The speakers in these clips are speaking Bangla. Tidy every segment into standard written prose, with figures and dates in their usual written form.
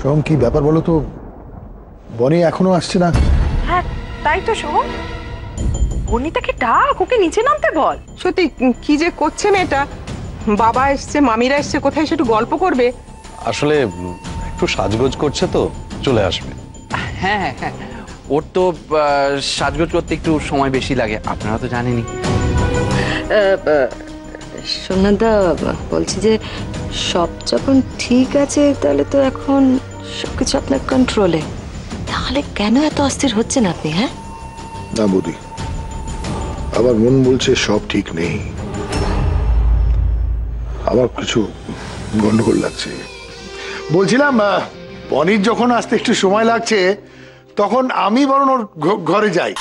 সোহম কি ব্যাপার বলো তো, বনি এখনো আসছে না? হ্যাঁ তাই তো সোহম, বনিতাকে ডাক, ওকে নিচে নামতে বল। সত্যি কি যে করছে মেয়েটা, বাবা এসছে, মামিরা এসছে, কোথায় এসে একটু গল্প করবে। আসলে একটু সাজগোজ করছে তো, চলে আসবে। হ্যাঁ হ্যাঁ হ্যাঁ, ওর তো সাজগোজ করতে একটু সময় বেশি লাগে, আপনারা তো জানেনই। সোনাদা বলছি যে সব যখন ঠিক আছে তাহলে তো এখন সবকিছু আপনার কন্ট্রোলে, তাহলে কেন এত অস্থির হচ্ছেন আপনি? হ্যাঁ না বৌদি, আমার মন বলছে সব ঠিক নেই, আমার কিছু গন্ডগোল লাগছে। বলছিলাম বনির যখন আসতে একটু সময় লাগছে, তখন আমি বরং ওর ঘরে যাই।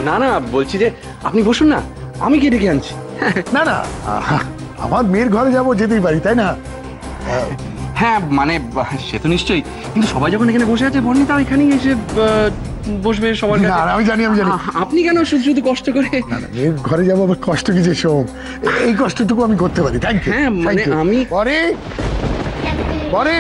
না না, বলছি যে আপনি বসুন না, আমি গিয়ে ডেকে আনছি। না না, আমার মেয়ের ঘরে যাবো, যেতেই পারি তাই না? হ্যাঁ মানে সে তো নিশ্চয়ই, কিন্তু সবাই যখন এখানে বসে আছে, বনি তাও এখানেই এসে বসবে সবার কাছে। না আমি জানি, আপনি কেন শুধু শুধু কষ্ট করে? মেয়ের ঘরে যাবো, আবার কষ্ট কি যে সোম, এই কষ্টটুকু আমি করতে পারি। Thank you. হ্যাঁ মানে আমি পরে পরে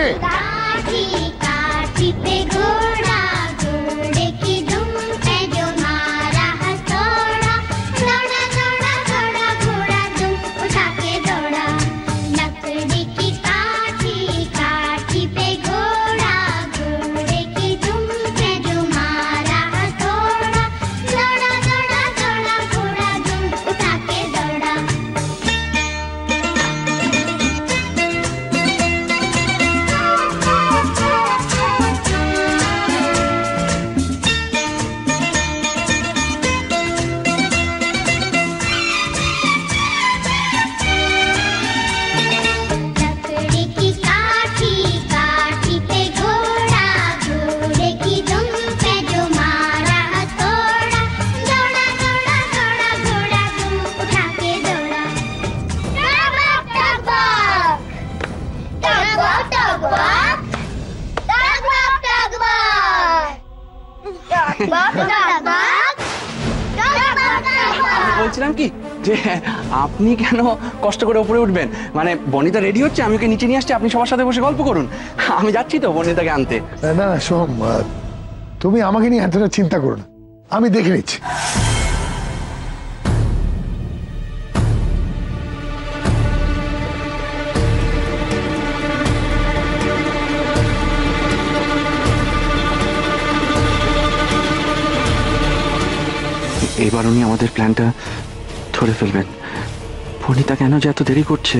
বলছিলাম কি যে আপনি কেন কষ্ট করে উপরে উঠবেন, মানে বনিতা রেডি হচ্ছে, আমি ওকে নিচে নিয়ে আসছি, আপনি সবার সাথে বসে গল্প করুন, আমি যাচ্ছি তো বনিতাকে আনতে। না না সোম, তুমি আমাকে নিয়ে এতটা চিন্তা করো না, আমি দেখে নিচ্ছি। এবার উনি আমাদের প্ল্যানটা ধরে ফেলবেন। বনিতা কেন যে এত দেরি করছে?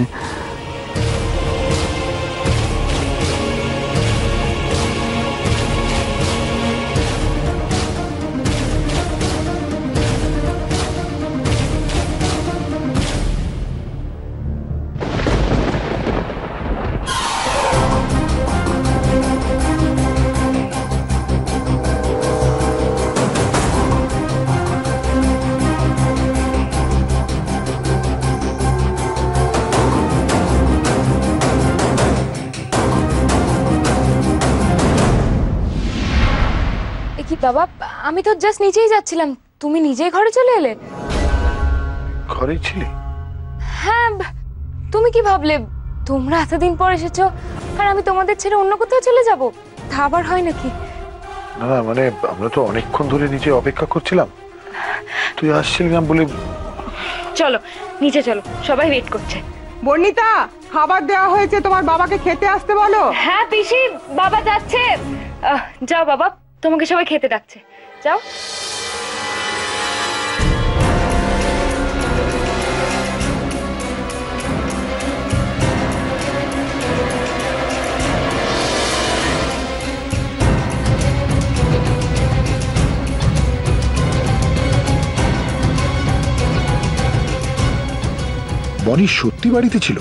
বাবা, আমি তো জাস্ট নিচেই যাচ্ছিলাম, তুমি নিজেই ঘরে চলে এলে? ঘরে ছিলে? হ্যাঁ, তুমি কি ভাবলে তোমরা এতদিন পর এসেছো আর আমি তোমাদের ছেড়ে অন্য কোথাও চলে যাব? তা আবার হয় নাকি? না মানে আমরা তো অনেকক্ষণ ধরে নিচে অপেক্ষা করছিলাম, তুই আসছিলি না বলে। চলো নিচে চলো, সবাই ওয়েট করছে। বর্ণিতা, খাবার দেওয়া হয়েছে, তোমার বাবাকে খেতে আসতে বলো। হ্যাঁ পিসি, বাবা যাচ্ছে। যাও বাবা, তোমাকে সবাই খেতে ডাকছে, যাও। বনি সত্যি বাড়িতে ছিল?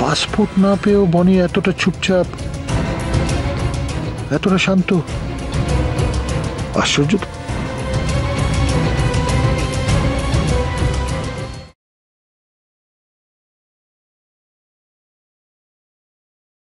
পাসপোর্ট না পেয়েও বনি এতটা চুপচাপ, এতটা শান্ত, আশ্চর্য।